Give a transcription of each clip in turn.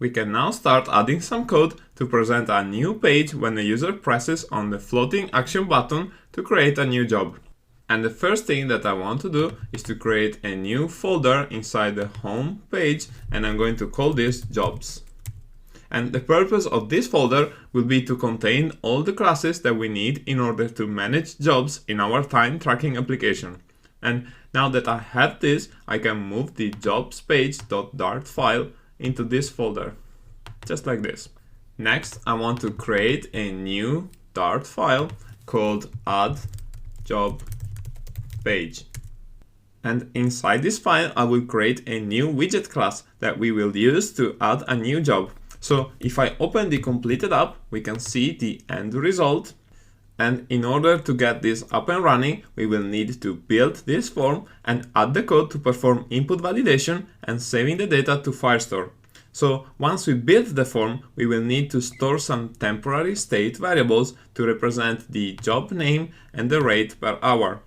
We can now start adding some code to present a new page when the user presses on the floating action button to create a new job. And the first thing that I want to do is to create a new folder inside the home page, and I'm going to call this jobs. And the purpose of this folder will be to contain all the classes that we need in order to manage jobs in our time tracking application. And now that I have this, I can move the jobs page.dart file into this folder, just like this. Next, I want to create a new Dart file called add job page. And inside this file, I will create a new widget class that we will use to add a new job. So if I open the completed app, we can see the end result. And in order to get this up and running, we will need to build this form and add the code to perform input validation and saving the data to Firestore. So once we build the form, we will need to store some temporary state variables to represent the job name and the rate per hour.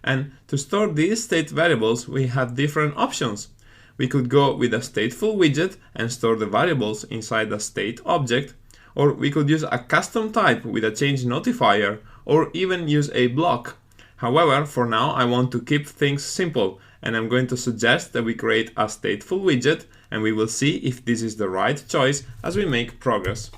And to store these state variables, we have different options. We could go with a stateful widget and store the variables inside a state object, or we could use a custom type with a change notifier, or even use a block. However, for now I want to keep things simple, and I'm going to suggest that we create a stateful widget, and we will see if this is the right choice as we make progress.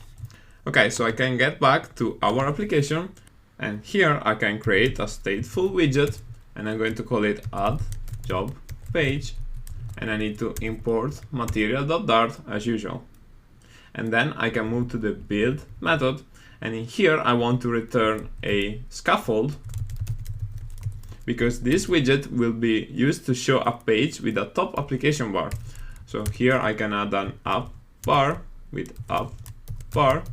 Okay, so I can get back to our application, and here I can create a stateful widget, and I'm going to call it add job page, and I need to import material.dart as usual. And then I can move to the build method, and in here I want to return a scaffold because this widget will be used to show a page with a top application bar. So here I can add an up bar with up bar.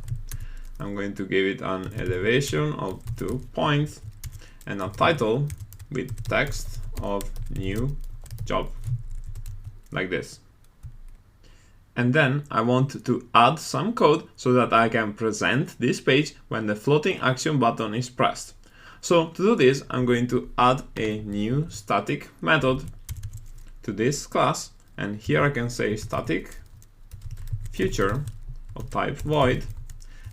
I'm going to give it an elevation of 2 points and a title with text of new job, like this. And then I want to add some code so that I can present this page when the floating action button is pressed. So to do this, I'm going to add a new static method to this class, and here I can say static future of type void,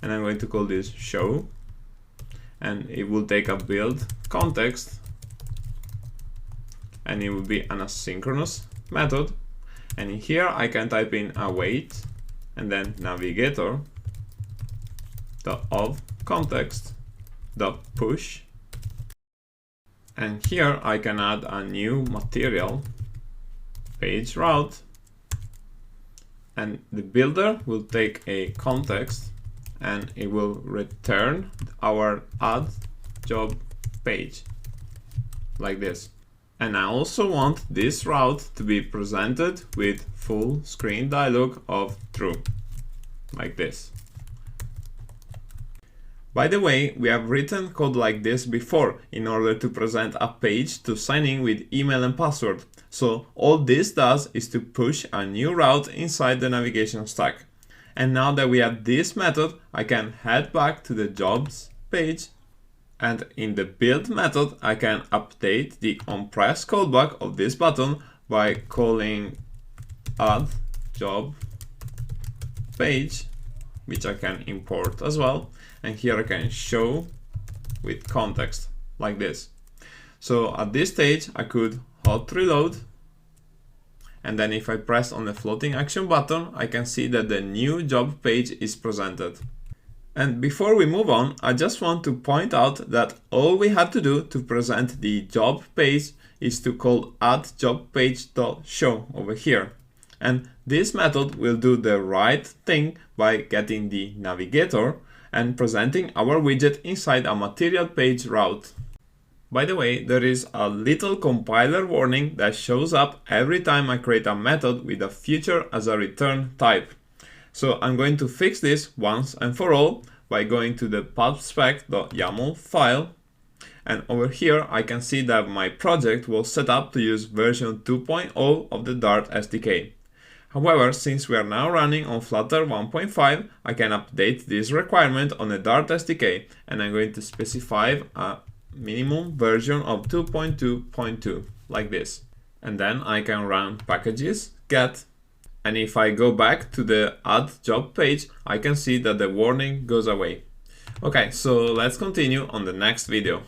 and I'm going to call this show, and it will take a build context, and it will be an asynchronous method. And in here I can type in await and then navigator of context push, and here I can add a new material page route, and the builder will take a context and it will return our add job page, like this. And I also want this route to be presented with full screen dialog of true, like this. By the way, we have written code like this before in order to present a page to sign in with email and password. So all this does is to push a new route inside the navigation stack. And now that we have this method, I can head back to the jobs page, and in the build method, I can update the onPress callback of this button by calling add job page, which I can import as well. And here I can show with context, like this. So at this stage, I could hot reload. And then if I press on the floating action button, I can see that the new job page is presented. And before we move on, I just want to point out that all we have to do to present the job page is to call add job page.show over here. And this method will do the right thing by getting the navigator and presenting our widget inside a material page route. By the way, there is a little compiler warning that shows up every time I create a method with a future as a return type. So I'm going to fix this once and for all by going to the pubspec.yaml file, and over here I can see that my project was set up to use version 2.0 of the Dart SDK. However, since we are now running on Flutter 1.5, I can update this requirement on the Dart SDK, and I'm going to specify a minimum version of 2.2.2, like this. And then I can run packages get And if I go back to the add job page, I can see that the warning goes away. Okay, so let's continue on the next video.